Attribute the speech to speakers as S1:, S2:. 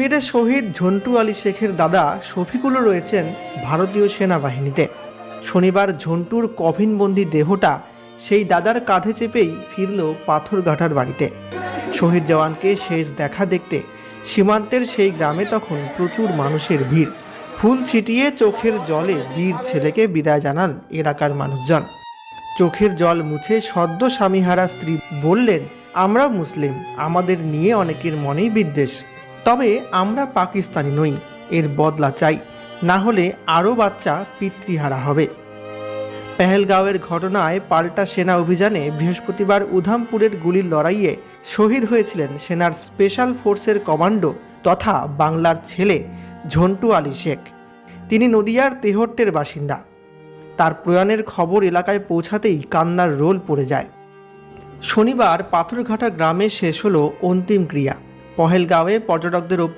S1: কাশ্মীরের শহীদ ঝন্টু আলী শেখের দাদা শফিকুলও রয়েছেন ভারতীয় সেনাবাহিনীতে। শনিবার ঝন্টুর কফিনবন্দি দেহটা সেই দাদার কাঁধে চেপেই ফিরল পাথরঘাটার বাড়িতে। শহীদ জওয়ানকে শেষ দেখা দেখতে সীমান্তের সেই গ্রামে তখন প্রচুর মানুষের ভিড়। ফুল ছিটিয়ে চোখের জলে বীর ছেলেকে বিদায় জানান এলাকার মানুষজন। চোখের জল মুছে সদ্য স্বামীহারা স্ত্রী বললেন, আমরা মুসলিম, আমাদের নিয়ে অনেকের মনেই বিদ্বেষ, তবে আমরা পাকিস্তানি নই, এর বদলা চাই, না হলে আরও বাচ্চা পিতৃহারা হবে। পেহেলগাঁওয়ের ঘটনায় পাল্টা সেনা অভিযানে বৃহস্পতিবার উধামপুরের গুলির লড়াইয়ে শহীদ হয়েছিলেন সেনার স্পেশাল ফোর্সের কমান্ডো তথা বাংলার ছেলে ঝন্টু আলী শেখ। তিনি নদিয়ার তেহট্টের বাসিন্দা। তার প্রয়াণের খবর এলাকায় পৌঁছাতেই কান্নার রোল পড়ে যায়। শনিবার পাথরঘাটা গ্রামে শেষ হলো অন্তিম ক্রিয়া। পহেলগাঁওয়ে পর্যটকদের ওপর